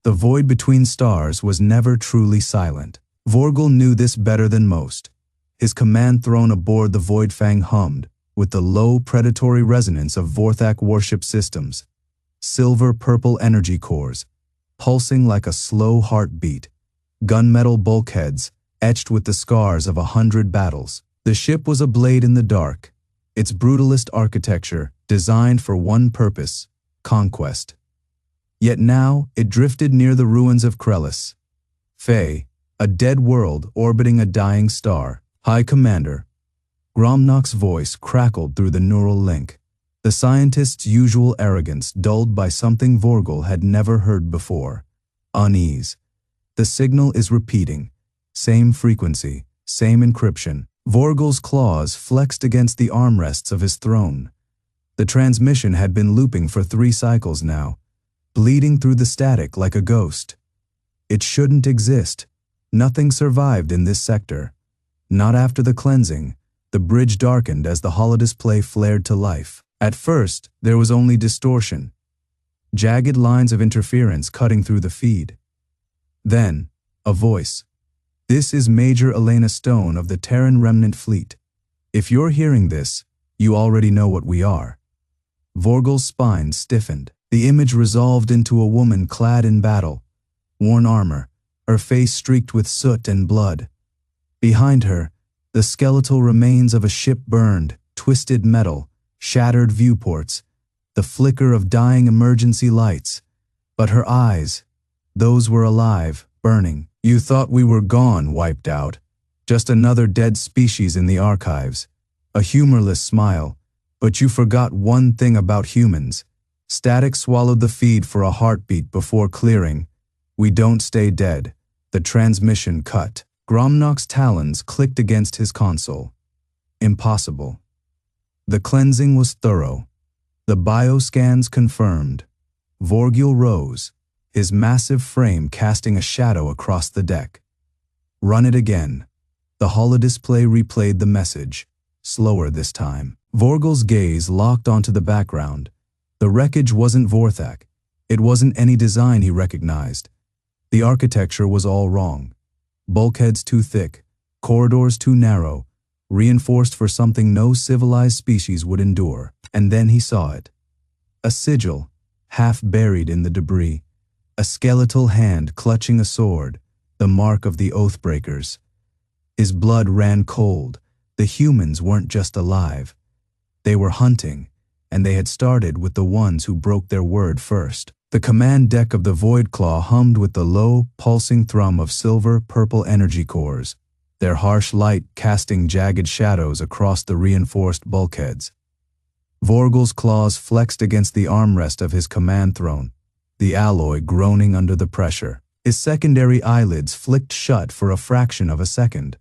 The void between stars was never truly silent. Vorgil knew this better than most. His command throne aboard the Voidfang hummed, with the low predatory resonance of Vorthak warship systems. Silver-purple energy cores, pulsing like a slow heartbeat. Gunmetal bulkheads, etched with the scars of 100 battles. The ship was a blade in the dark, its brutalist architecture designed for one purpose: conquest. Yet now it drifted near the ruins of Krellis. Fae, a dead world orbiting a dying star. High Commander. Gromnock's voice crackled through the neural link, the scientist's usual arrogance dulled by something Vorgil had never heard before: unease. The signal is repeating. Same frequency, same encryption. Vorgil's claws flexed against the armrests of his throne. The transmission had been looping for 3 cycles now, bleeding through the static like a ghost. It shouldn't exist. Nothing survived in this sector. Not after the cleansing. The bridge darkened as the holodisplay flared to life. At first, there was only distortion. Jagged lines of interference cutting through the feed. Then, a voice. "This is Major Elena Stone of the Terran Remnant Fleet. If you're hearing this, you already know what we are." Vorgil's spine stiffened. The image resolved into a woman clad in battle. Worn armor, her face streaked with soot and blood. Behind her, the skeletal remains of a ship burned, twisted metal, shattered viewports, the flicker of dying emergency lights. But her eyes, those were alive, burning. "You thought we were gone, wiped out. Just another dead species in the archives." A humorless smile. "But you forgot one thing about humans. Static swallowed the feed for a heartbeat before clearing. We don't stay dead." The transmission cut. Gromnock's talons clicked against his console. Impossible. The cleansing was thorough. The bioscans confirmed. Vorgil rose, his massive frame casting a shadow across the deck. "Run it again." The holodisplay replayed the message, slower this time. Vorgil's gaze locked onto the background. The wreckage wasn't Vorthak. It wasn't any design he recognized. The architecture was all wrong. Bulkheads too thick, corridors too narrow, reinforced for something no civilized species would endure. And then he saw it. A sigil, half buried in the debris. A skeletal hand clutching a sword, the mark of the Oathbreakers. His blood ran cold. The humans weren't just alive. They were hunting, and they had started with the ones who broke their word first. The command deck of the Voidclaw hummed with the low, pulsing thrum of silver-purple energy cores, their harsh light casting jagged shadows across the reinforced bulkheads. Vorgil's claws flexed against the armrest of his command throne, the alloy groaning under the pressure. His secondary eyelids flicked shut for a fraction of a second,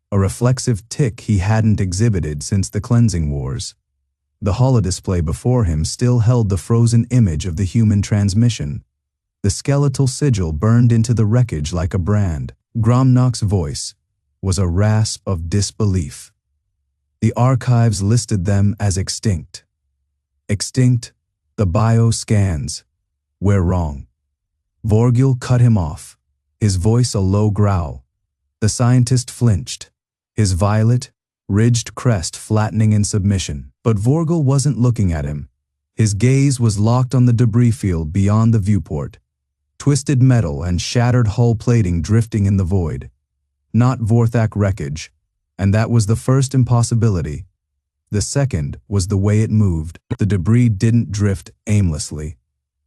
a reflexive tick he hadn't exhibited since the cleansing wars. The holodisplay before him still held the frozen image of the human transmission. The skeletal sigil burned into the wreckage like a brand. Gromnock's voice was a rasp of disbelief. The archives listed them as extinct. Extinct, the bioscans. We're wrong. Vorgil cut him off, his voice a low growl. The scientist flinched, his violet, ridged crest flattening in submission. But Vorgil wasn't looking at him. His gaze was locked on the debris field beyond the viewport. Twisted metal and shattered hull plating drifting in the void. Not Vorthak wreckage, and that was the first impossibility. The second was the way it moved. The debris didn't drift aimlessly.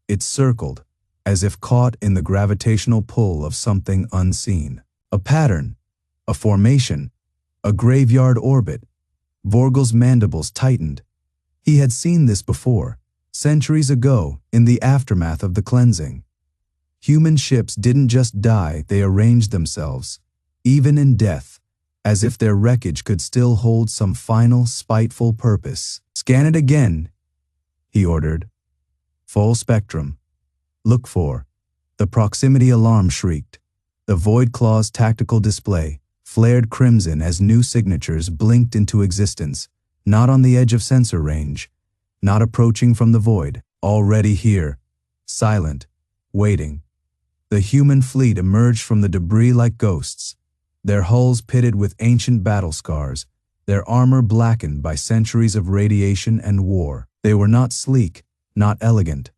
It circled, as if caught in the gravitational pull of something unseen. A pattern, a formation, a graveyard orbit. Vorgil's mandibles tightened. He had seen this before, centuries ago, in the aftermath of the cleansing. Human ships didn't just die, they arranged themselves, even in death, as if their wreckage could still hold some final, spiteful purpose. "Scan it again," he ordered. "Full spectrum. Look for." The proximity alarm shrieked. The Voidclaw's tactical display flared crimson as new signatures blinked into existence, not on the edge of sensor range, not approaching from the void, already here, silent, waiting. The human fleet emerged from the debris like ghosts, their hulls pitted with ancient battle scars, their armor blackened by centuries of radiation and war. They were not sleek, not elegant.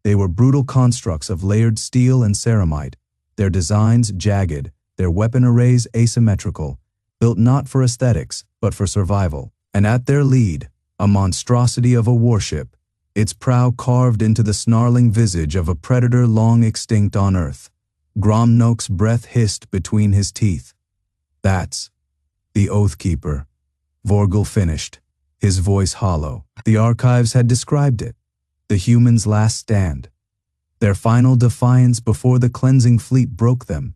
They were brutal constructs of layered steel and ceramite, their designs jagged, their weapon arrays asymmetrical, built not for aesthetics, but for survival. And at their lead, a monstrosity of a warship, its prow carved into the snarling visage of a predator long extinct on Earth. Gromnok's breath hissed between his teeth. "That's the Oathkeeper," Vorgil finished, his voice hollow. The archives had described it, the humans' last stand, their final defiance before the cleansing fleet broke them.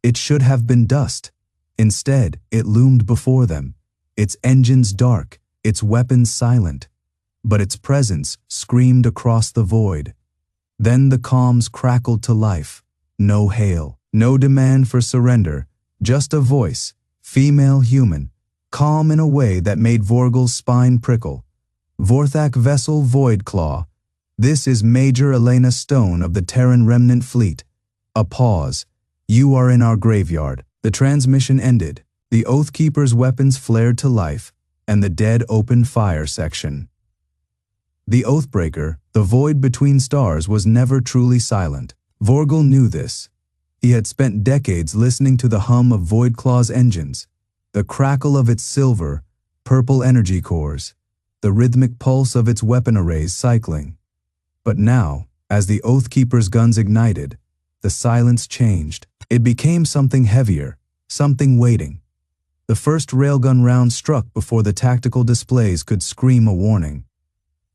It should have been dust. Instead, it loomed before them, its engines dark, its weapons silent. But its presence screamed across the void. Then the comms crackled to life. No hail, no demand for surrender, just a voice, female human, calm in a way that made Vorgil's spine prickle. "Vorthak vessel Voidclaw, this is Major Elena Stone of the Terran Remnant Fleet." A pause. "You are in our graveyard." The transmission ended. The Oathkeeper's weapons flared to life, and the dead opened fire section. The Oathbreaker, the void between stars, was never truly silent. Vorgil knew this. He had spent decades listening to the hum of Voidclaw's engines, the crackle of its silver, purple energy cores, the rhythmic pulse of its weapon arrays cycling. But now, as the Oathkeeper's guns ignited, the silence changed. It became something heavier, something waiting. The first railgun round struck before the tactical displays could scream a warning.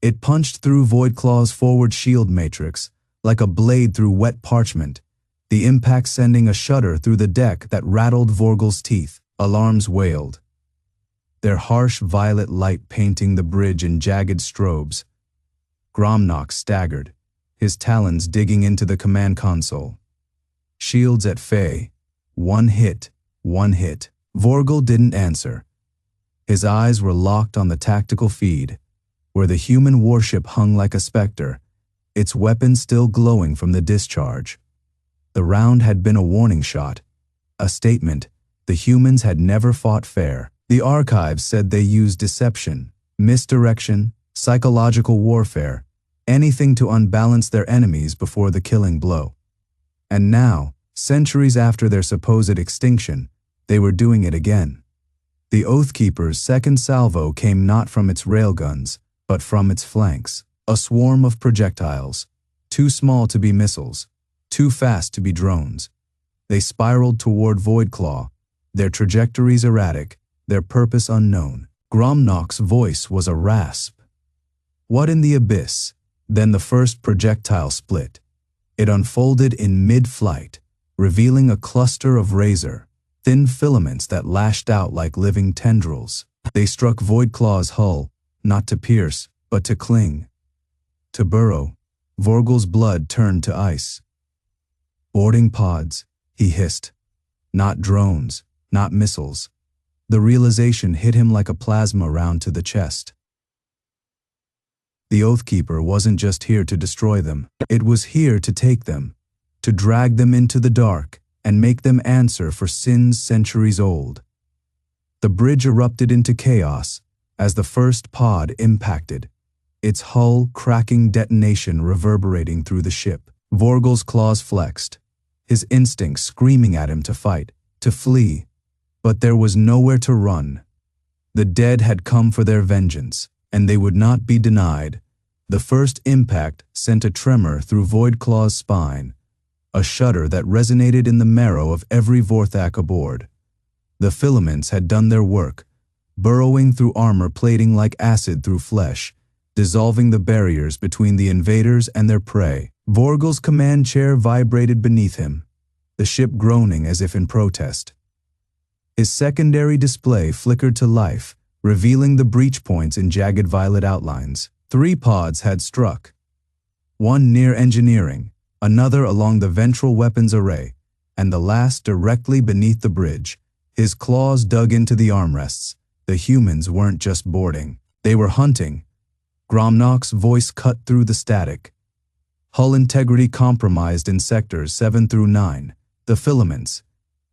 It punched through Voidclaw's forward shield matrix, like a blade through wet parchment, the impact sending a shudder through the deck that rattled Vorgil's teeth. Alarms wailed, their harsh violet light painting the bridge in jagged strobes. Gromnok staggered, his talons digging into the command console. Shields at Fey. One hit, one hit. Vorgil didn't answer. His eyes were locked on the tactical feed, where the human warship hung like a specter, its weapon still glowing from the discharge. The round had been a warning shot, a statement. The humans had never fought fair. The archives said they used deception, misdirection, psychological warfare, anything to unbalance their enemies before the killing blow. And now, centuries after their supposed extinction, they were doing it again. The Oathkeeper's second salvo came not from its railguns, but from its flanks. A swarm of projectiles, too small to be missiles, too fast to be drones. They spiraled toward Voidclaw, their trajectories erratic, their purpose unknown. Gromnok's voice was a rasp. "What in the abyss?" Then the first projectile split. It unfolded in mid-flight, revealing a cluster of razor, thin filaments that lashed out like living tendrils. They struck Voidclaw's hull, not to pierce, but to cling, to burrow. Vorgil's blood turned to ice. "Boarding pods," he hissed. "Not drones, not missiles." The realization hit him like a plasma round to the chest. The Oathkeeper wasn't just here to destroy them. It was here to take them, to drag them into the dark and make them answer for sins centuries old. The bridge erupted into chaos as the first pod impacted, its hull cracking detonation reverberating through the ship. Vorgil's claws flexed, his instincts screaming at him to fight, to flee. But there was nowhere to run. The dead had come for their vengeance, and they would not be denied. The first impact sent a tremor through Voidclaw's spine, a shudder that resonated in the marrow of every Vorthak aboard. The filaments had done their work, burrowing through armor plating like acid through flesh, dissolving the barriers between the invaders and their prey. Vorgil's command chair vibrated beneath him, the ship groaning as if in protest. His secondary display flickered to life, revealing the breach points in jagged violet outlines. 3 pods had struck. One near engineering, another along the ventral weapons array, and the last directly beneath the bridge. His claws dug into the armrests. The humans weren't just boarding. They were hunting. Gromnok's voice cut through the static. Hull integrity compromised in sectors 7 through 9. The filaments.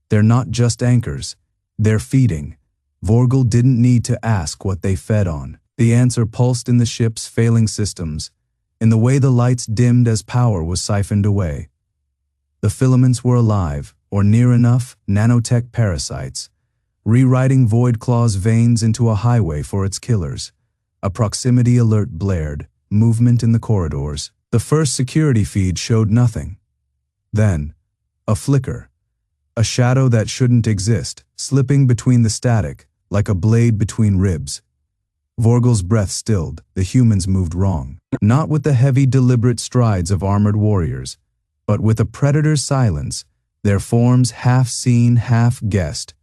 They're not just anchors. They're feeding. Vorgel didn't need to ask what they fed on. The answer pulsed in the ship's failing systems, in the way the lights dimmed as power was siphoned away. The filaments were alive, or near enough, nanotech parasites, rewriting Void Claw's veins into a highway for its killers. A proximity alert blared, movement in the corridors. The first security feed showed nothing. Then, a flicker. A shadow that shouldn't exist, slipping between the static, like a blade between ribs. Vorgel's breath stilled. The humans moved wrong. Not with the heavy, deliberate strides of armored warriors, but with a predator's silence, their forms half seen, half guessed.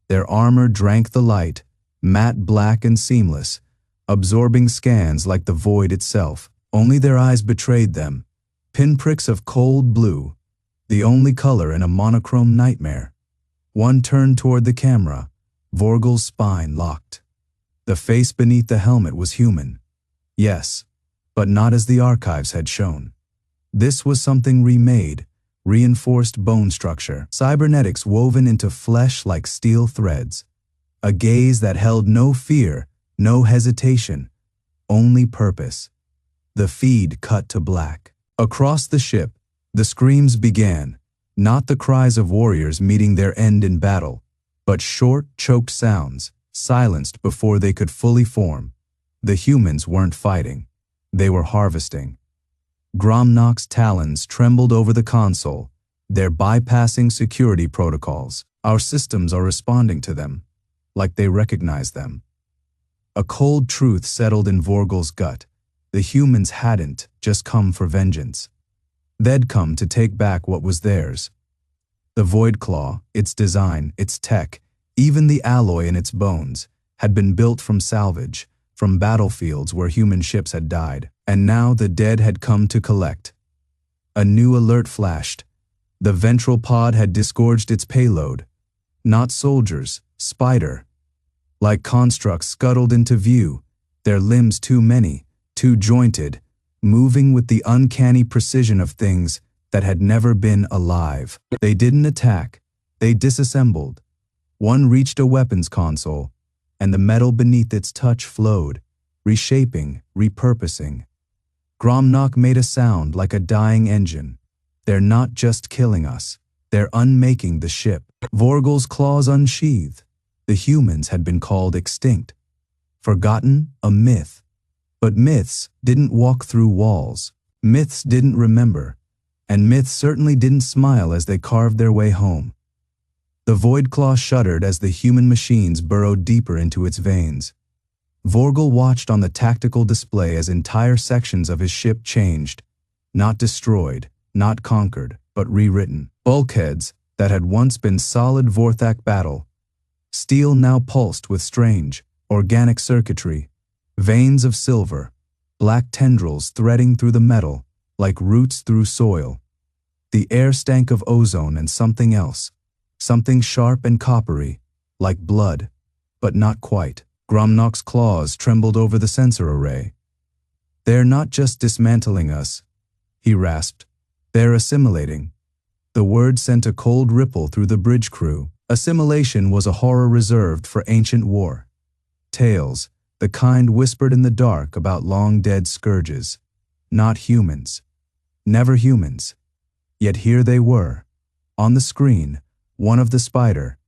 Their armor drank the light, matte black and seamless, absorbing scans like the void itself. Only their eyes betrayed them, pinpricks of cold blue, the only color in a monochrome nightmare. One turned toward the camera, Vorgel's spine locked. The face beneath the helmet was human. Yes, but not as the archives had shown. This was something remade, reinforced bone structure, cybernetics woven into flesh like steel threads. A gaze that held no fear, no hesitation, only purpose. The feed cut to black. Across the ship, the screams began, not the cries of warriors meeting their end in battle, but short, choked sounds, silenced before they could fully form. The humans weren't fighting. They were harvesting. Gromnock's talons trembled over the console. They're bypassing security protocols. Our systems are responding to them, like they recognize them. A cold truth settled in Vorgel's gut. The humans hadn't just come for vengeance. They'd come to take back what was theirs. The Void Claw, its design, its tech, even the alloy in its bones, had been built from salvage, from battlefields where human ships had died. And now the dead had come to collect. A new alert flashed. The ventral pod had disgorged its payload. Not soldiers, spider. Like constructs scuttled into view, their limbs too many, too jointed, moving with the uncanny precision of things that had never been alive. They didn't attack, they disassembled. One reached a weapons console, and the metal beneath its touch flowed, reshaping, repurposing. Gromnock made a sound like a dying engine. They're not just killing us, they're unmaking the ship. Vorgel's claws unsheathed. The humans had been called extinct. Forgotten, a myth. But myths didn't walk through walls. Myths didn't remember. And myths certainly didn't smile as they carved their way home. The Void Claw shuddered as the human machines burrowed deeper into its veins. Vorgel watched on the tactical display as entire sections of his ship changed. Not destroyed, not conquered, but rewritten. Bulkheads that had once been solid Vorthak battle. Steel now pulsed with strange, organic circuitry. Veins of silver, black tendrils threading through the metal, like roots through soil. The air stank of ozone and something else. Something sharp and coppery, like blood, but not quite. Gromnock's claws trembled over the sensor array. They're not just dismantling us, he rasped. They're assimilating. The word sent a cold ripple through the bridge crew. Assimilation was a horror reserved for ancient war. Tales, the kind whispered in the dark about long-dead scourges. Not humans. Never humans. Yet here they were. On the screen, one of the spider.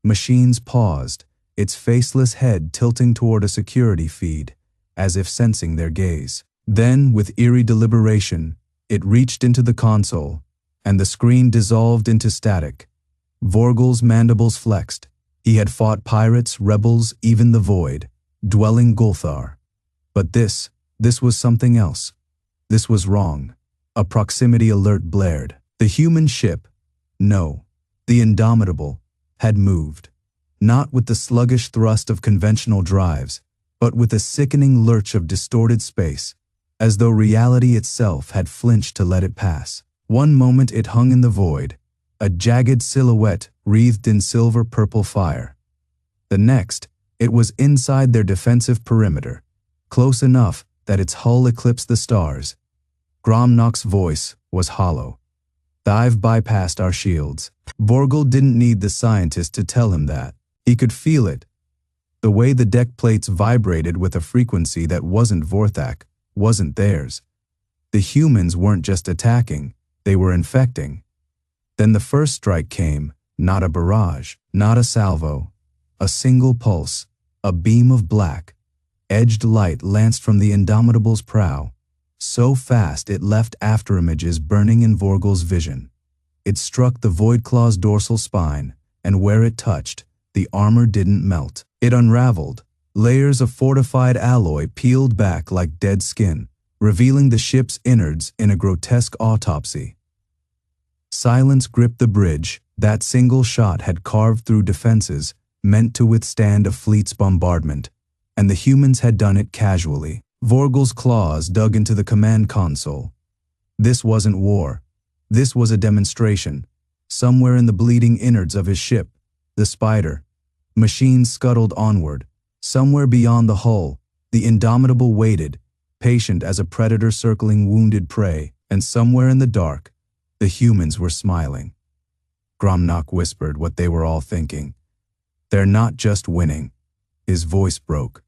Machines paused, its faceless head tilting toward a security feed, as if sensing their gaze. Then, with eerie deliberation, it reached into the console, and the screen dissolved into static. Vorgel's mandibles flexed. He had fought pirates, rebels, even the void, dwelling Gulthar. But this was something else. This was wrong. A proximity alert blared. The human ship, no, the indomitable, had moved. Not with the sluggish thrust of conventional drives, but with a sickening lurch of distorted space, as though reality itself had flinched to let it pass. One moment it hung in the void, a jagged silhouette wreathed in silver-purple fire. The next, it was inside their defensive perimeter, close enough that its hull eclipsed the stars. Gromnock's voice was hollow. "I've bypassed our shields." Vorgel didn't need the scientist to tell him that. He could feel it. The way the deck plates vibrated with a frequency that wasn't Vorthak, wasn't theirs. The humans weren't just attacking, they were infecting. Then the first strike came, not a barrage, not a salvo. A single pulse, a beam of black, edged light lanced from the Indomitable's prow. So fast it left afterimages burning in Vorgel's vision. It struck the Voidclaw's dorsal spine, and where it touched, the armor didn't melt. It unraveled. Layers of fortified alloy peeled back like dead skin, revealing the ship's innards in a grotesque autopsy. Silence gripped the bridge. That single shot had carved through defenses, meant to withstand a fleet's bombardment, and the humans had done it casually. Vorgel's claws dug into the command console. This wasn't war. This was a demonstration. Somewhere in the bleeding innards of his ship, the Spider, machines scuttled onward. Somewhere beyond the hull, the Indomitable waited, patient as a predator circling wounded prey, and somewhere in the dark, the humans were smiling. Gromnock whispered what they were all thinking. "They're not just winning." His voice broke.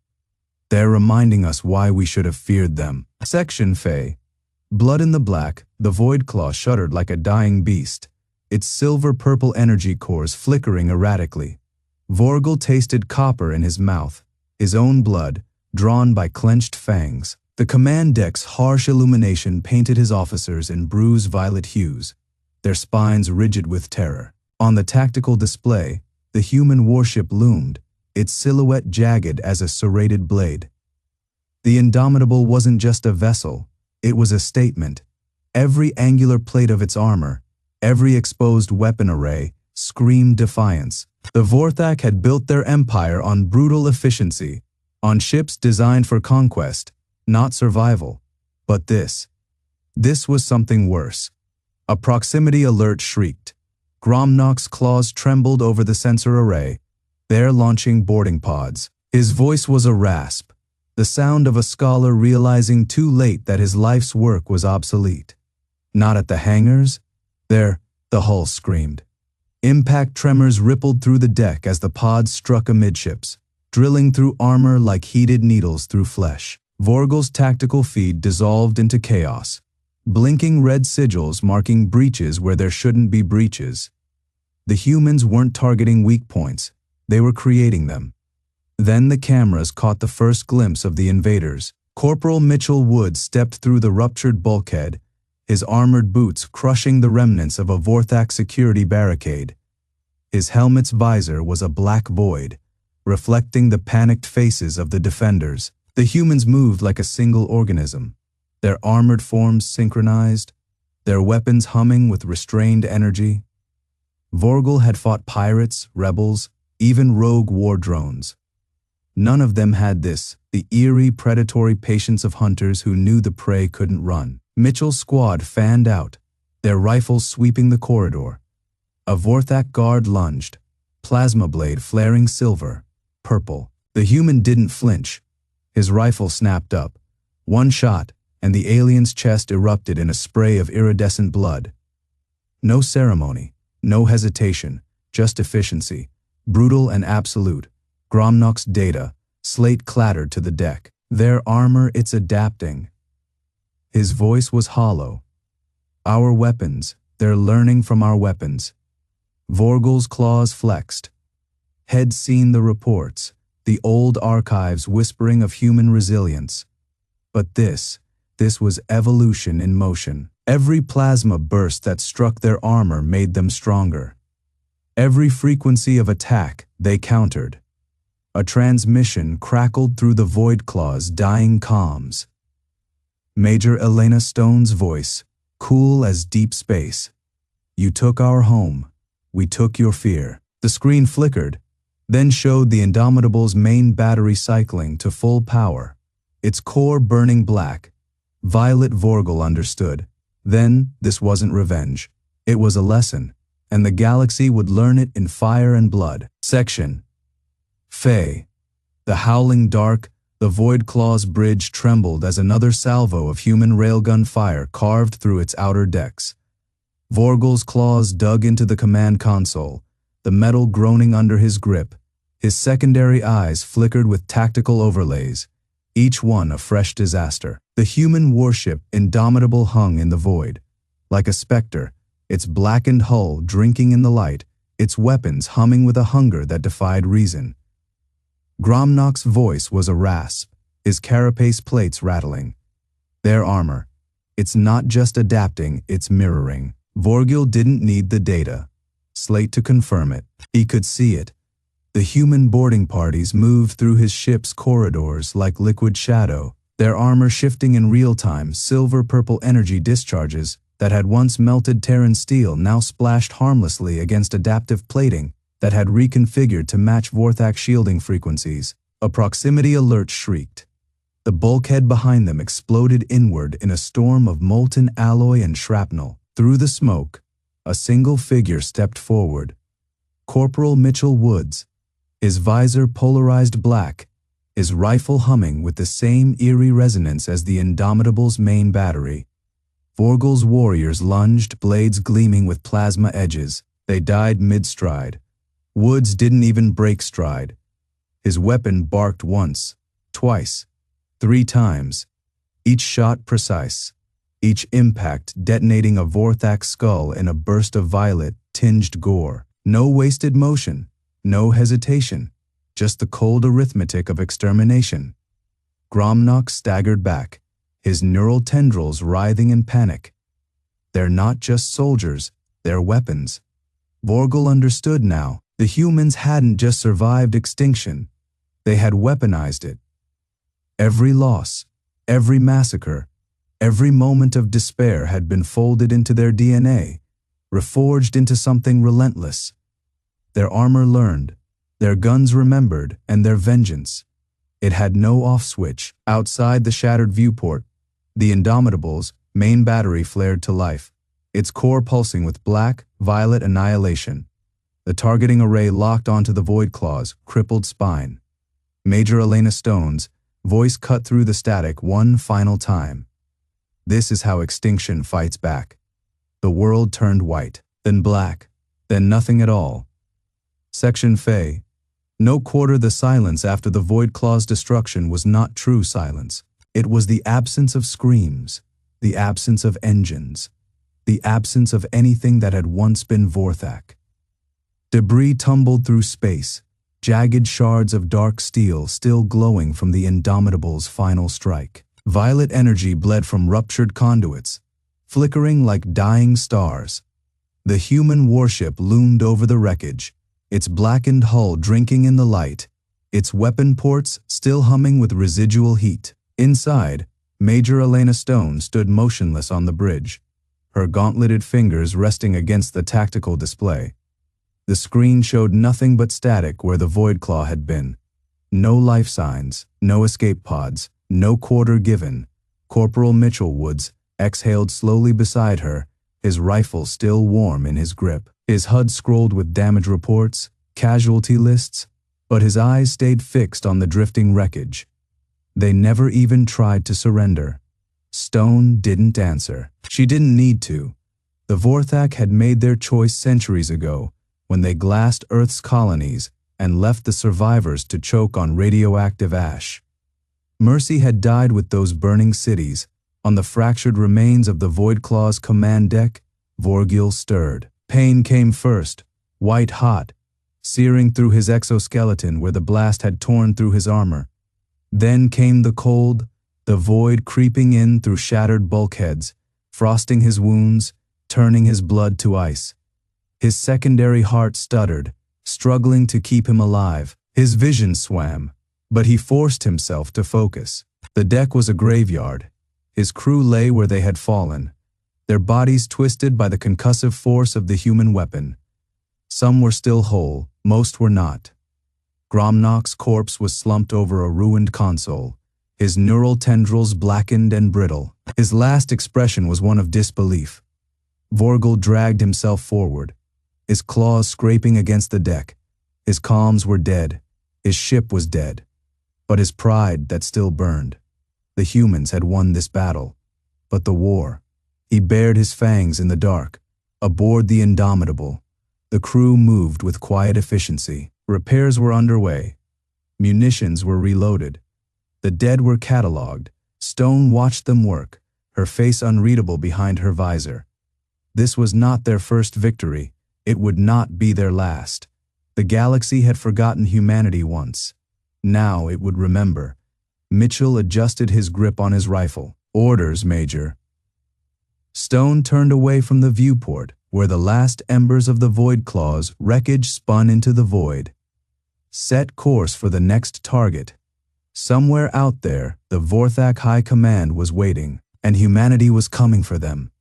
"They're reminding us why we should have feared them." Section Fey. Blood in the black, the Voidclaw shuddered like a dying beast, its silver-purple energy cores flickering erratically. Vorgel tasted copper in his mouth, his own blood, drawn by clenched fangs. The command deck's harsh illumination painted his officers in bruised violet hues, their spines rigid with terror. On the tactical display, the human warship loomed, its silhouette jagged as a serrated blade. The Indomitable wasn't just a vessel, it was a statement. Every angular plate of its armor, every exposed weapon array, screamed defiance. The Vorthak had built their empire on brutal efficiency, on ships designed for conquest, not survival. But this was something worse. A proximity alert shrieked. Gromnock's claws trembled over the sensor array. They're launching boarding pods. His voice was a rasp, the sound of a scholar realizing too late that his life's work was obsolete. Not at the hangars. There, the hull screamed. Impact tremors rippled through the deck as the pods struck amidships, drilling through armor like heated needles through flesh. Vorgel's tactical feed dissolved into chaos, blinking red sigils marking breaches where there shouldn't be breaches. The humans weren't targeting weak points, they were creating them. Then the cameras caught the first glimpse of the invaders. Corporal Mitchell Wood stepped through the ruptured bulkhead, his armored boots crushing the remnants of a Vorthak security barricade. His helmet's visor was a black void, reflecting the panicked faces of the defenders. The humans moved like a single organism, their armored forms synchronized, their weapons humming with restrained energy. Vorgel had fought pirates, rebels, even rogue war drones. None of them had this, the eerie, predatory patience of hunters who knew the prey couldn't run. Mitchell's squad fanned out, their rifles sweeping the corridor. A Vorthak guard lunged, plasma blade flaring silver, purple. The human didn't flinch. His rifle snapped up. One shot, and the alien's chest erupted in a spray of iridescent blood. No ceremony, no hesitation, just efficiency, brutal and absolute. Gromnock's data, slate clattered to the deck. Their armor, it's adapting. His voice was hollow. Our weapons, they're learning from our weapons. Vorgel's claws flexed. Had seen the reports, the old archives whispering of human resilience. But this was evolution in motion. Every plasma burst that struck their armor made them stronger. Every frequency of attack they countered. A transmission crackled through the Voidclaw's dying comms. Major Elena Stone's voice, cool as deep space. "You took our home. We took your fear." The screen flickered, then showed the Indomitable's main battery cycling to full power, its core burning black. Violet Vorgel understood. Then, this wasn't revenge. It was a lesson, and the galaxy would learn it in fire and blood. Section Fey. The howling dark, The Void Claw's bridge trembled as another salvo of human railgun fire carved through its outer decks. Vorgal's claws dug into the command console, the metal groaning under his grip. His secondary eyes flickered with tactical overlays, each one a fresh disaster. The human warship Indomitable hung in the void, like a specter, its blackened hull drinking in the light, its weapons humming with a hunger that defied reason. Gromnock's voice was a rasp, his carapace plates rattling. Their armor. It's not just adapting, it's mirroring. Vorgil didn't need the data. Slate to confirm it. He could see it. The human boarding parties moved through his ship's corridors like liquid shadow, their armor shifting in real time. Silver-purple energy discharges that had once melted Terran steel now splashed harmlessly against adaptive plating that had reconfigured to match Vorthak shielding frequencies. A proximity alert shrieked. The bulkhead behind them exploded inward in a storm of molten alloy and shrapnel. Through the smoke, a single figure stepped forward. Corporal Mitchell Woods, his visor polarized black, his rifle humming with the same eerie resonance as the Indomitable's main battery. Vorgal's warriors lunged, blades gleaming with plasma edges. They died mid-stride. Woods didn't even break stride. His weapon barked once, twice, 3 times, each shot precise, each impact detonating a Vorthak skull in a burst of violet-tinged gore. No wasted motion, no hesitation, just the cold arithmetic of extermination. Gromnock staggered back, his neural tendrils writhing in panic. They're not just soldiers, they're weapons. Vorgal understood now. The humans hadn't just survived extinction, they had weaponized it. Every loss, every massacre, every moment of despair had been folded into their DNA, reforged into something relentless. Their armor learned, their guns remembered, and their vengeance. It had no off switch. Outside the shattered viewport, the Indomitable's main battery flared to life, its core pulsing with black, violet annihilation. The targeting array locked onto the Void Claw's crippled spine. Major Elena Stone's voice cut through the static one final time. This is how extinction fights back. The world turned white, then black, then nothing at all. Section Fey. No quarter the silence after the Void Claw's destruction was not true silence. It was the absence of screams, the absence of engines, the absence of anything that had once been Vorthak. Debris tumbled through space, jagged shards of dark steel still glowing from the Indomitable's final strike. Violet energy bled from ruptured conduits, flickering like dying stars. The human warship loomed over the wreckage, its blackened hull drinking in the light, its weapon ports still humming with residual heat. Inside, Major Elena Stone stood motionless on the bridge, her gauntleted fingers resting against the tactical display. The screen showed nothing but static where the Void Claw had been. No life signs, no escape pods, no quarter given. Corporal Mitchell Woods exhaled slowly beside her, his rifle still warm in his grip. His HUD scrolled with damage reports, casualty lists, but his eyes stayed fixed on the drifting wreckage. They never even tried to surrender. Stone didn't answer. She didn't need to. The Vorthak had made their choice centuries ago, when they glassed Earth's colonies and left the survivors to choke on radioactive ash. Mercy had died with those burning cities. On the fractured remains of the Void Claw's command deck, Vorgil stirred. Pain came first, white hot, searing through his exoskeleton where the blast had torn through his armor. Then came the cold, the void creeping in through shattered bulkheads, frosting his wounds, turning his blood to ice. His secondary heart stuttered, struggling to keep him alive. His vision swam, but he forced himself to focus. The deck was a graveyard. His crew lay where they had fallen, their bodies twisted by the concussive force of the human weapon. Some were still whole, most were not. Gromnock's corpse was slumped over a ruined console, his neural tendrils blackened and brittle. His last expression was one of disbelief. Vorgal dragged himself forward, his claws scraping against the deck. His comms were dead. His ship was dead. but his pride that still burned. The humans had won this battle, but the war. He bared his fangs in the dark. Aboard the Indomitable, the crew moved with quiet efficiency. Repairs were underway. Munitions were reloaded. The dead were catalogued. Stone watched them work, her face unreadable behind her visor. This was not their first victory. It would not be their last. The galaxy had forgotten humanity once. Now it would remember. Mitchell adjusted his grip on his rifle. Orders, Major. Stone turned away from the viewport, where the last embers of the Void Claw's wreckage spun into the void. Set course for the next target. Somewhere out there, the Vorthak High Command was waiting, and humanity was coming for them.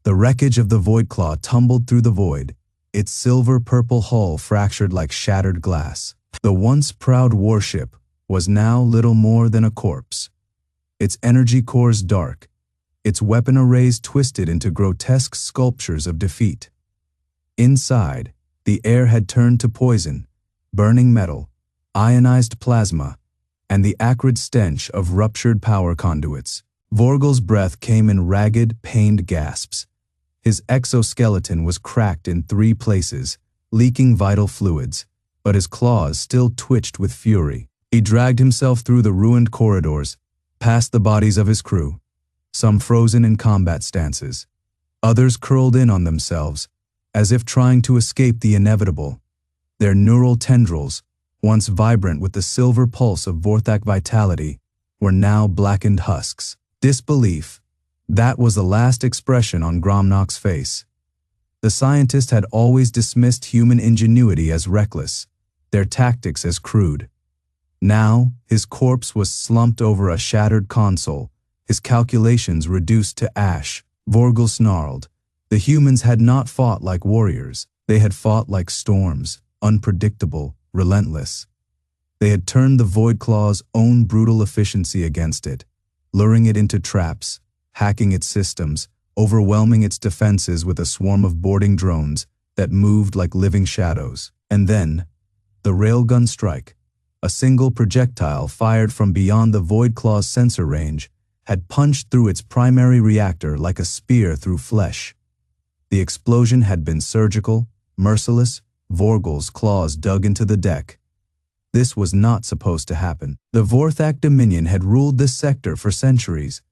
The wreckage of the Void Claw tumbled through the void, its silver-purple hull fractured like shattered glass. The once proud warship was now little more than a corpse. Its energy cores dark, its weapon arrays twisted into grotesque sculptures of defeat. Inside, the air had turned to poison, burning metal, ionized plasma, and the acrid stench of ruptured power conduits. Vorgel's breath came in ragged, pained gasps. His exoskeleton was cracked in 3 places, leaking vital fluids, but his claws still twitched with fury. He dragged himself through the ruined corridors, past the bodies of his crew, some frozen in combat stances, others curled in on themselves, as if trying to escape the inevitable. Their neural tendrils, once vibrant with the silver pulse of Vorthak vitality, were now blackened husks. Disbelief. That was the last expression on Gromnock's face. The scientist had always dismissed human ingenuity as reckless, their tactics as crude. Now, his corpse was slumped over a shattered console, his calculations reduced to ash. Vorgel snarled. The humans had not fought like warriors. They had fought like storms, unpredictable, relentless. They had turned the Void Claw's own brutal efficiency against it, luring it into traps, hacking its systems, overwhelming its defenses with a swarm of boarding drones that moved like living shadows. And then, the railgun strike, a single projectile fired from beyond the Void Claw's sensor range, had punched through its primary reactor like a spear through flesh. The explosion had been surgical, merciless. Vorgel's claws dug into the deck. This was not supposed to happen. The Vorthak Dominion had ruled this sector for centuries.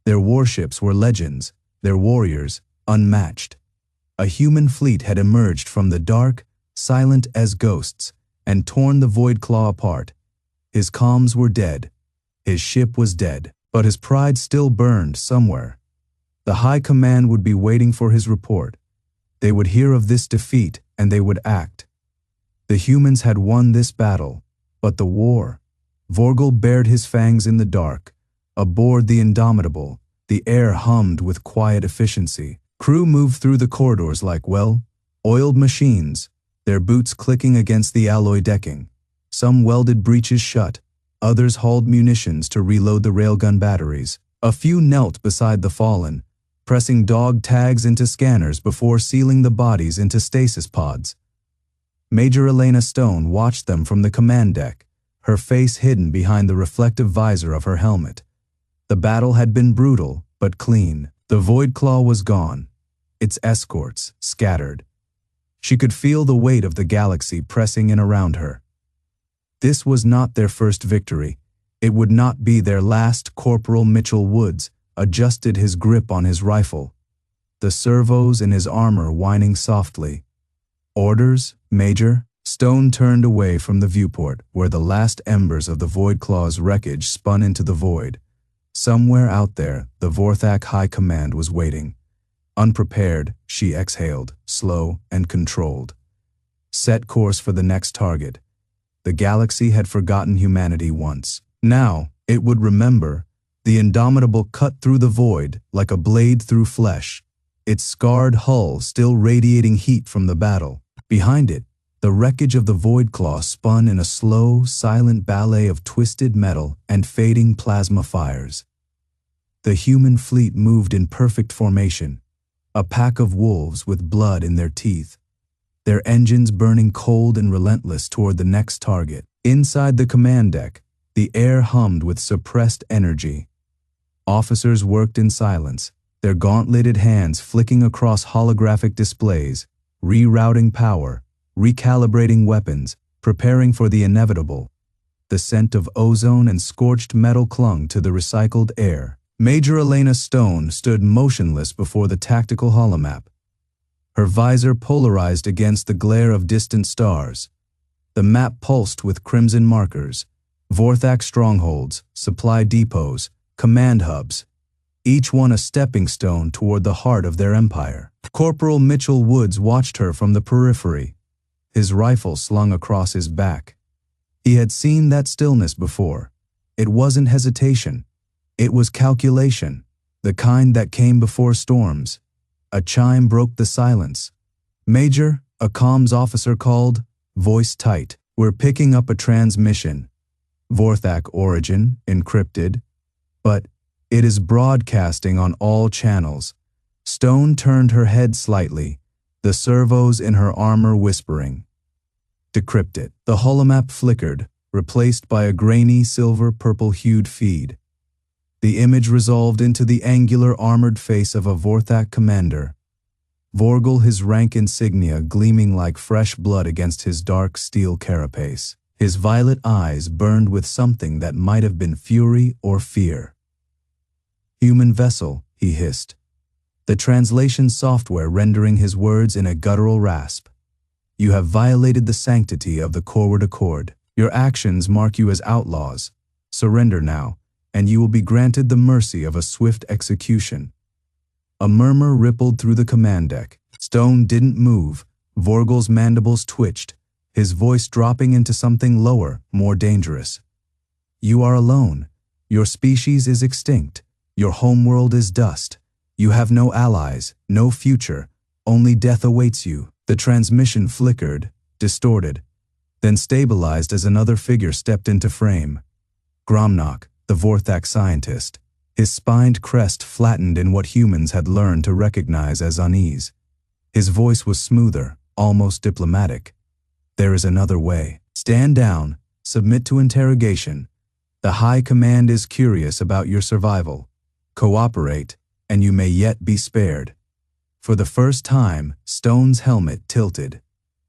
Their warships were legends, their warriors unmatched. A human fleet had emerged from the dark, silent as ghosts, and torn the Void Claw apart. His comms were dead. His ship was dead, but his pride still burned somewhere. The High Command would be waiting for his report. They would hear of this defeat, and they would act. The humans had won this battle, but the war. Vorgel bared his fangs in the dark. Aboard the Indomitable, the air hummed with quiet efficiency. Crew moved through the corridors like, oiled machines, their boots clicking against the alloy decking. Some welded breaches shut, others hauled munitions to reload the railgun batteries. A few knelt beside the fallen, pressing dog tags into scanners before sealing the bodies into stasis pods. Major Elena Stone watched them from the command deck, her face hidden behind the reflective visor of her helmet. The battle had been brutal, but clean. The Void Claw was gone, its escorts scattered. She could feel the weight of the galaxy pressing in around her. This was not their first victory. It would not be their last. Corporal Mitchell Woods adjusted his grip on his rifle, the servos in his armor whining softly. Orders, Major? Stone turned away from the viewport, where the last embers of the Void Claw's wreckage spun into the void. Somewhere out there, the Vorthak High Command was waiting. Unprepared, she exhaled, slow and controlled. Set course for the next target. The galaxy had forgotten humanity once. Now, it would remember. The Indomitable cut through the void like a blade through flesh, its scarred hull still radiating heat from the battle. Behind it, the wreckage of the Void Claw spun in a slow, silent ballet of twisted metal and fading plasma fires. The human fleet moved in perfect formation, a pack of wolves with blood in their teeth, their engines burning cold and relentless toward the next target. Inside the command deck, The air hummed with suppressed energy. Officers worked in silence, their gauntleted hands flicking across holographic displays, rerouting power, recalibrating weapons, preparing for the inevitable. The scent of ozone and scorched metal clung to the recycled air. Major Elena Stone stood motionless before the tactical holomap, her visor polarized against the glare of distant stars. The map pulsed with crimson markers, Vorthak strongholds, supply depots, command hubs, each one a stepping stone toward the heart of their empire. Corporal Mitchell Woods watched her from the periphery, his rifle slung across his back. He had seen that stillness before. It wasn't hesitation. It was calculation, the kind that came before storms. A chime broke the silence. "Major," a comms officer called, voice tight. "We're picking up a transmission. Vorthak origin, encrypted. But it is broadcasting on all channels." Stone turned her head slightly, the servos in her armor whispering. "Decrypt it." The holomap flickered, replaced by a grainy silver-purple-hued feed. The image resolved into the angular armored face of a Vorthak commander. Vorgil, his rank insignia gleaming like fresh blood against his dark steel carapace. His violet eyes burned with something that might have been fury or fear. "Human vessel," he hissed, the translation software rendering his words in a guttural rasp. "You have violated the sanctity of the Corward Accord. Your actions mark you as outlaws. Surrender now, and you will be granted the mercy of a swift execution." A murmur rippled through the command deck. Stone didn't move. Vorgil's mandibles twitched, his voice dropping into something lower, more dangerous. "You are alone. Your species is extinct. Your homeworld is dust. You have no allies, no future. Only death awaits you." The transmission flickered, distorted, then stabilized as another figure stepped into frame. Gromnock, the Vorthak scientist, his spined crest flattened in what humans had learned to recognize as unease. His voice was smoother, almost diplomatic. "There is another way. Stand down, submit to interrogation. The High Command is curious about your survival. Cooperate, and you may yet be spared." For the first time, Stone's helmet tilted.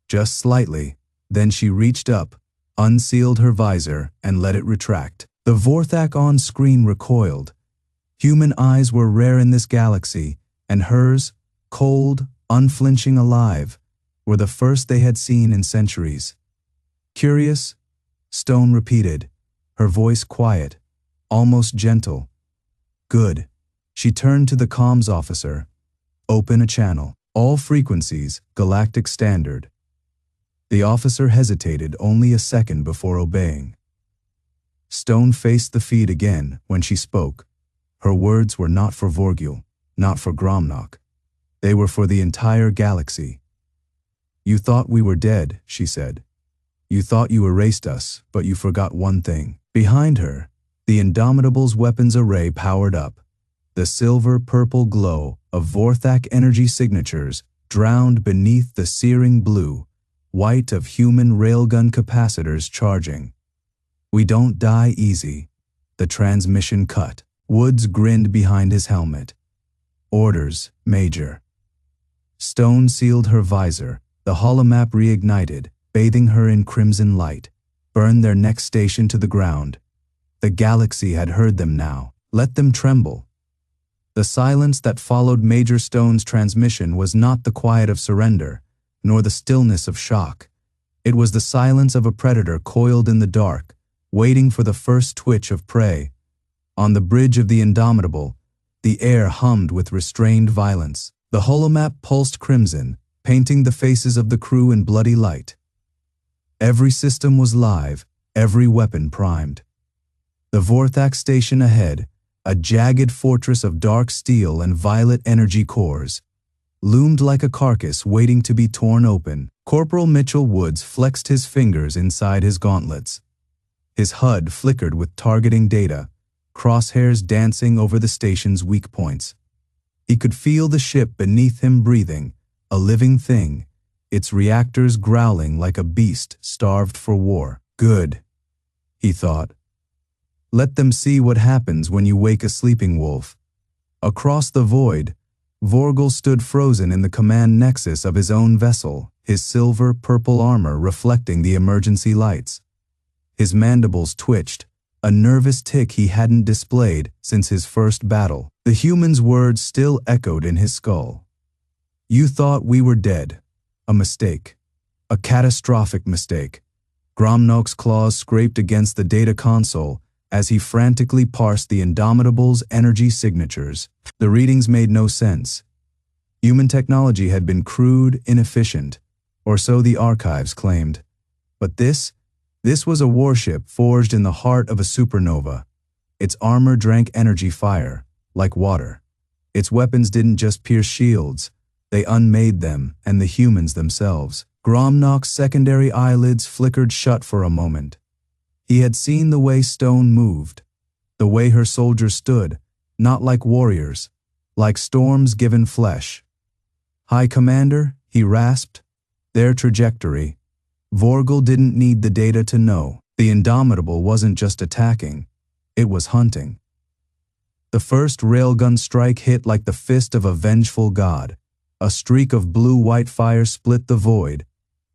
Just slightly, then she reached up, unsealed her visor, and let it retract. The Vorthak on screen recoiled. Human eyes were rare in this galaxy, and hers, cold, unflinching, alive, were the first they had seen in centuries. "Curious?" Stone repeated, her voice quiet, almost gentle. "Good." She turned to the comms officer. "Open a channel. All frequencies, galactic standard." The officer hesitated only a second before obeying. Stone faced the feed again when she spoke. Her words were not for Vorgil, not for Gromnock. They were for the entire galaxy. "You thought we were dead," she said. "You thought you erased us, but you forgot one thing." Behind her, the Indomitable's weapons array powered up. The silver-purple glow of Vorthak energy signatures drowned beneath the searing blue, white of human railgun capacitors charging. "We don't die easy." The transmission cut. Woods grinned behind his helmet. "Orders, Major." Stone sealed her visor. The holomap reignited, bathing her in crimson light. Burn their next station to the ground. The galaxy had heard them now. Let them tremble. The silence that followed Major Stone's transmission was not the quiet of surrender, nor the stillness of shock. It was the silence of a predator coiled in the dark, waiting for the first twitch of prey. On the bridge of the Indomitable, the air hummed with restrained violence. The holomap pulsed crimson, painting the faces of the crew in bloody light. Every system was live, every weapon primed. The Vorthak station ahead, a jagged fortress of dark steel and violet energy cores, loomed like a carcass waiting to be torn open. Corporal Mitchell Woods flexed his fingers inside his gauntlets. His HUD flickered with targeting data, crosshairs dancing over the station's weak points. He could feel the ship beneath him breathing, a living thing, its reactors growling like a beast starved for war. "Good," he thought. Let them see what happens when you wake a sleeping wolf. Across the void, Vorgil stood frozen in the command nexus of his own vessel, his silver-purple armor reflecting the emergency lights. His mandibles twitched, a nervous tic he hadn't displayed since his first battle. The human's words still echoed in his skull. "You thought we were dead. A mistake. A catastrophic mistake." Gromnok's claws scraped against the data console as he frantically parsed the Indomitable's energy signatures. The readings made no sense. Human technology had been crude, inefficient, or so the archives claimed. But this was a warship forged in the heart of a supernova. Its armor drank energy fire, like water. Its weapons didn't just pierce shields, they unmade them and the humans themselves. Gromnok's secondary eyelids flickered shut for a moment. He had seen the way Stone moved, the way her soldiers stood, not like warriors, like storms given flesh. "High Commander," he rasped, "their trajectory." Vorgil didn't need the data to know. The Indomitable wasn't just attacking, it was hunting. The first railgun strike hit like the fist of a vengeful god. A streak of blue-white fire split the void,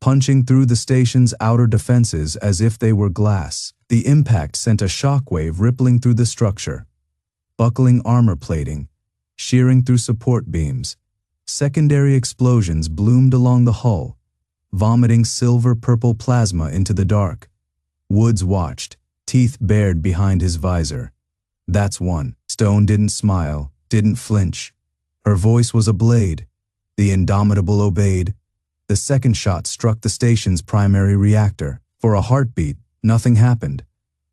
punching through the station's outer defenses as if they were glass. The impact sent a shockwave rippling through the structure, buckling armor plating, shearing through support beams. Secondary explosions bloomed along the hull, vomiting silver-purple plasma into the dark. Woods watched, teeth bared behind his visor. "That's one." Stone didn't smile, didn't flinch. Her voice was a blade. The Indomitable obeyed. The second shot struck the station's primary reactor. For a heartbeat, nothing happened.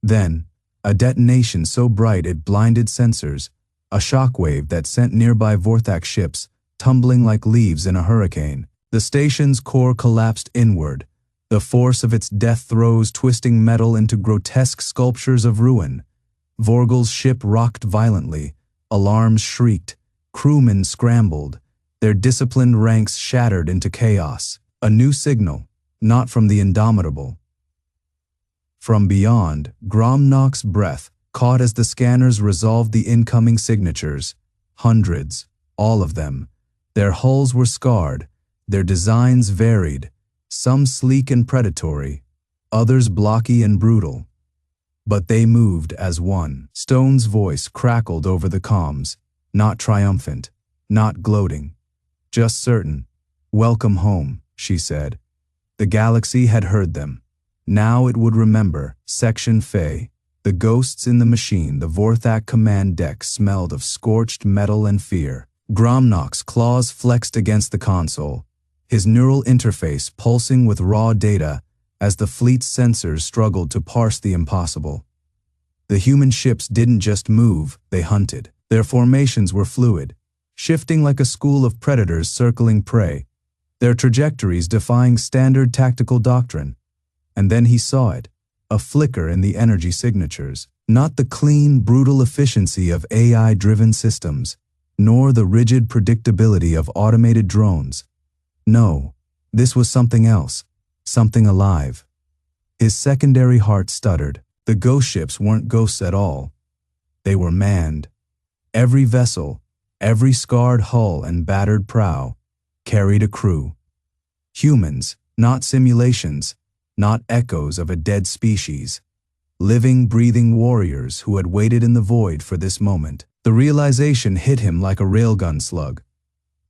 Then, a detonation so bright it blinded sensors, a shockwave that sent nearby Vorthak ships tumbling like leaves in a hurricane. The station's core collapsed inward, the force of its death throes twisting metal into grotesque sculptures of ruin. Vorgil's ship rocked violently, alarms shrieked, crewmen scrambled, their disciplined ranks shattered into chaos. A new signal, not from the Indomitable. From beyond, Gromnok's breath caught as the scanners resolved the incoming signatures. Hundreds, all of them. Their hulls were scarred, their designs varied, some sleek and predatory, others blocky and brutal. But they moved as one. Stone's voice crackled over the comms, not triumphant, not gloating, just certain. "Welcome home," she said. The galaxy had heard them. Now it would remember. Section Fae. The ghosts in the machine, the Vorthak command deck smelled of scorched metal and fear. Gromnok's claws flexed against the console, his neural interface pulsing with raw data as the fleet's sensors struggled to parse the impossible. The human ships didn't just move, they hunted. Their formations were fluid, shifting like a school of predators circling prey, their trajectories defying standard tactical doctrine. And then he saw it, a flicker in the energy signatures. Not the clean, brutal efficiency of AI-driven systems, nor the rigid predictability of automated drones. No, this was something else, something alive. His secondary heart stuttered. The ghost ships weren't ghosts at all. They were manned. Every vessel, every scarred hull and battered prow, carried a crew. Humans, not simulations, not echoes of a dead species. Living, breathing warriors who had waited in the void for this moment. The realization hit him like a railgun slug.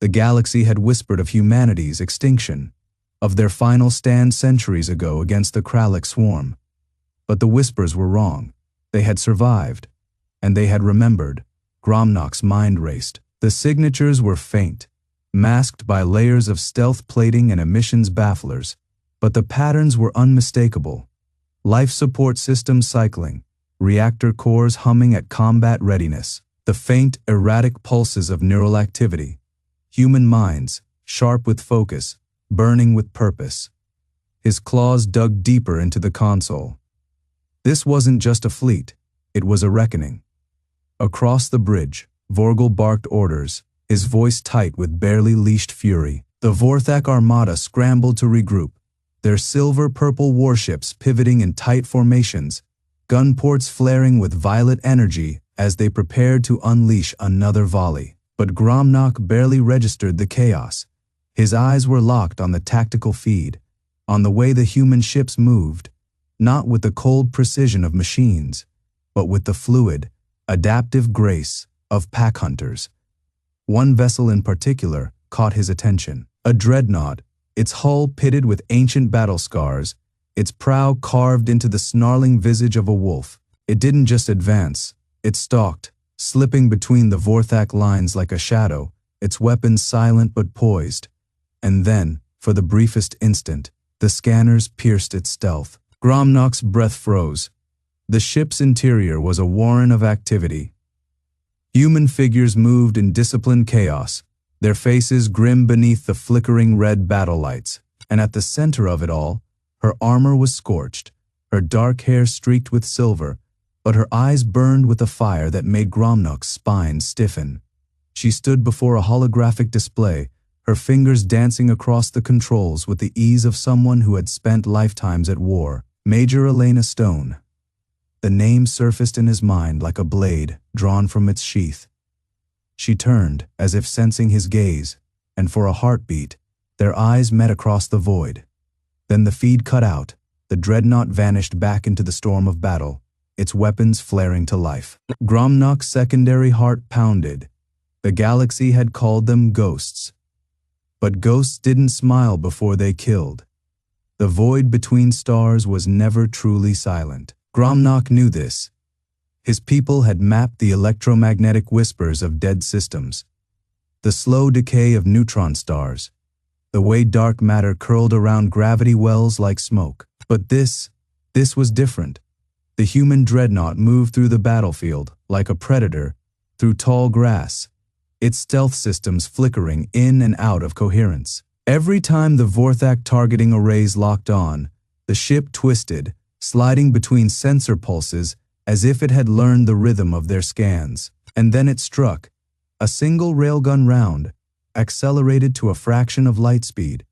The galaxy had whispered of humanity's extinction, of their final stand centuries ago against the Krallic swarm. But the whispers were wrong. They had survived, and they had remembered. Gromnok's mind raced. The signatures were faint, masked by layers of stealth plating and emissions bafflers, but the patterns were unmistakable. Life support systems cycling, reactor cores humming at combat readiness, the faint, erratic pulses of neural activity. Human minds, sharp with focus, burning with purpose. His claws dug deeper into the console. This wasn't just a fleet, it was a reckoning. Across the bridge, Vorgil barked orders, his voice tight with barely leashed fury. The Vorthak armada scrambled to regroup, their silver-purple warships pivoting in tight formations, gun ports flaring with violet energy as they prepared to unleash another volley. But Gromnak barely registered the chaos. His eyes were locked on the tactical feed, on the way the human ships moved, not with the cold precision of machines, but with the fluid, adaptive grace of pack hunters. One vessel in particular caught his attention. A dreadnought, its hull pitted with ancient battle scars, its prow carved into the snarling visage of a wolf. It didn't just advance, it stalked, slipping between the Vorthak lines like a shadow, its weapons silent but poised. And then, for the briefest instant, the scanners pierced its stealth. Gromnak's breath froze. The ship's interior was a warren of activity. Human figures moved in disciplined chaos, their faces grim beneath the flickering red battle lights. And at the center of it all, her armor was scorched, her dark hair streaked with silver, but her eyes burned with a fire that made Gromnak's spine stiffen. She stood before a holographic display, her fingers dancing across the controls with the ease of someone who had spent lifetimes at war. Major Elena Stone. The name surfaced in his mind like a blade drawn from its sheath. She turned, as if sensing his gaze, and for a heartbeat, their eyes met across the void. Then the feed cut out, the dreadnought vanished back into the storm of battle, its weapons flaring to life. Gromnak's secondary heart pounded. The galaxy had called them ghosts. But ghosts didn't smile before they killed. The void between stars was never truly silent. Gromnak knew this. His people had mapped the electromagnetic whispers of dead systems, the slow decay of neutron stars, the way dark matter curled around gravity wells like smoke. But this was different. The human dreadnought moved through the battlefield like a predator, through tall grass, its stealth systems flickering in and out of coherence. Every time the Vorthak targeting arrays locked on, the ship twisted, sliding between sensor pulses as if it had learned the rhythm of their scans. And then it struck, a single railgun round, accelerated to a fraction of light speed,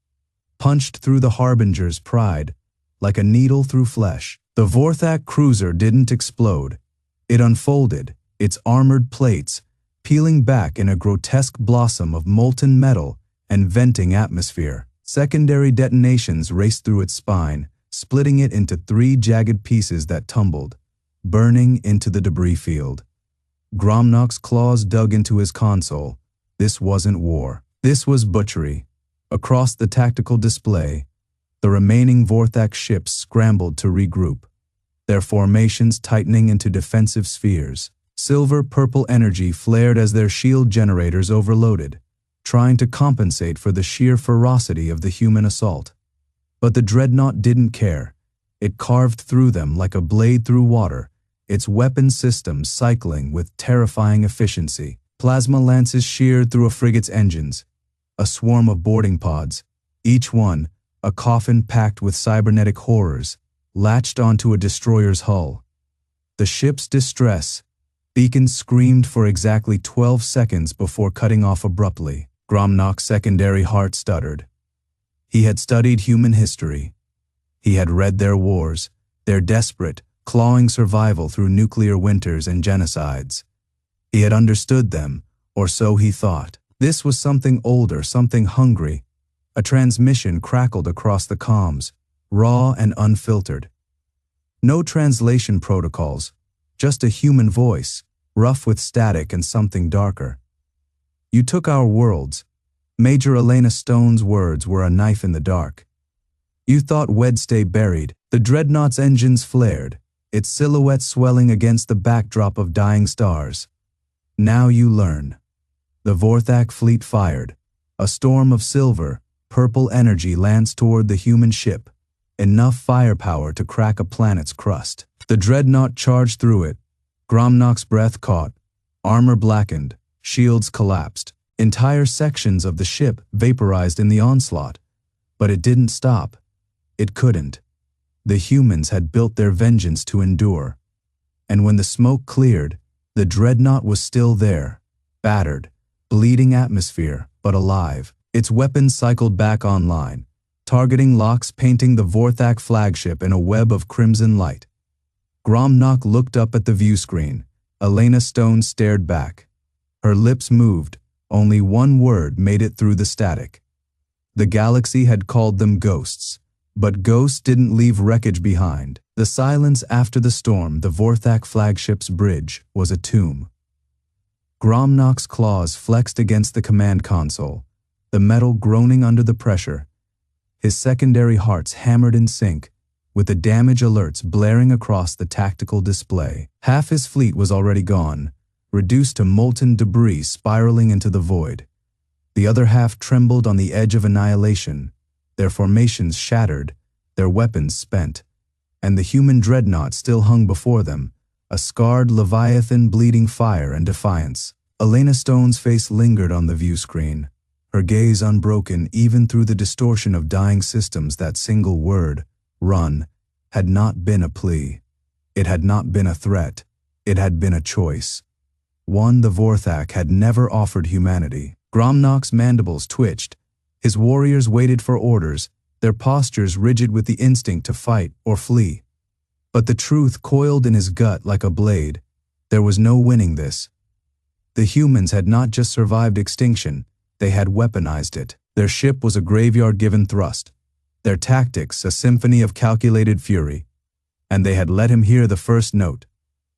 punched through the Harbinger's pride, like a needle through flesh. The Vorthak cruiser didn't explode. It unfolded, its armored plates, peeling back in a grotesque blossom of molten metal and venting atmosphere. Secondary detonations raced through its spine, splitting it into 3 jagged pieces that tumbled, burning into the debris field. Gromnak's claws dug into his console. This wasn't war. This was butchery. Across the tactical display, the remaining Vorthak ships scrambled to regroup, their formations tightening into defensive spheres. Silver-purple energy flared as their shield generators overloaded, trying to compensate for the sheer ferocity of the human assault. But the dreadnought didn't care. It carved through them like a blade through water, its weapon systems cycling with terrifying efficiency. Plasma lances sheared through a frigate's engines, a swarm of boarding pods, each one a coffin packed with cybernetic horrors, latched onto a destroyer's hull. The ship's distress beacons screamed for exactly 12 seconds before cutting off abruptly. Gromnak's secondary heart stuttered. He had studied human history. He had read their wars, their desperate, clawing survival through nuclear winters and genocides. He had understood them, or so he thought. This was something older, something hungry. A transmission crackled across the comms, raw and unfiltered. No translation protocols, just a human voice, rough with static and something darker. You took our worlds. Major Elena Stone's words were a knife in the dark. You thought we'd stay buried. The dreadnought's engines flared, its silhouette swelling against the backdrop of dying stars. Now you learn. The Vorthak fleet fired. A storm of silver, purple energy lanced toward the human ship, enough firepower to crack a planet's crust. The dreadnought charged through it. Gromnak's breath caught, armor blackened, shields collapsed. Entire sections of the ship vaporized in the onslaught. But it didn't stop. It couldn't. The humans had built their vengeance to endure. And when the smoke cleared, the dreadnought was still there, battered, bleeding atmosphere, but alive. Its weapons cycled back online, targeting locks painting the Vorthak flagship in a web of crimson light. Gromnak looked up at the view screen. Elena Stone stared back. Her lips moved. Only one word made it through the static. The galaxy had called them ghosts. But ghosts didn't leave wreckage behind. The silence after the storm, the Vorthak flagship's bridge, was a tomb. Gromnak's claws flexed against the command console, the metal groaning under the pressure. His secondary hearts hammered in sync, with the damage alerts blaring across the tactical display. Half his fleet was already gone, reduced to molten debris spiraling into the void. The other half trembled on the edge of annihilation, their formations shattered, their weapons spent, and the human dreadnought still hung before them, a scarred leviathan bleeding fire and defiance. Elena Stone's face lingered on the view screen, her gaze unbroken even through the distortion of dying systems. That single word, run, had not been a plea. It had not been a threat. It had been a choice. One the Vorthak had never offered humanity. Gromnak's mandibles twitched. His warriors waited for orders, their postures rigid with the instinct to fight or flee. But the truth coiled in his gut like a blade. There was no winning this. The humans had not just survived extinction, they had weaponized it. Their ship was a graveyard given thrust, their tactics a symphony of calculated fury. And they had let him hear the first note.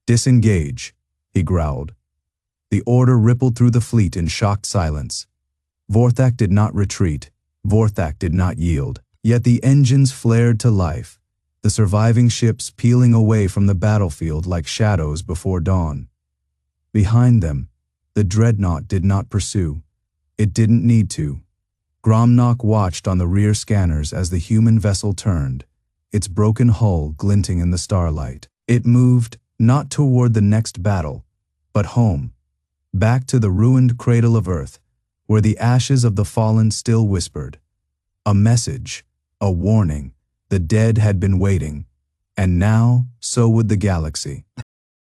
Disengage, he growled. The order rippled through the fleet in shocked silence. Vorthak did not retreat. Vorthak did not yield. Yet the engines flared to life, the surviving ships peeling away from the battlefield like shadows before dawn. Behind them, the dreadnought did not pursue. It didn't need to. Gromnak watched on the rear scanners as the human vessel turned, its broken hull glinting in the starlight. It moved, not toward the next battle, but home, back to the ruined cradle of Earth, where the ashes of the fallen still whispered. A message, a warning. The dead had been waiting, and now so would the galaxy.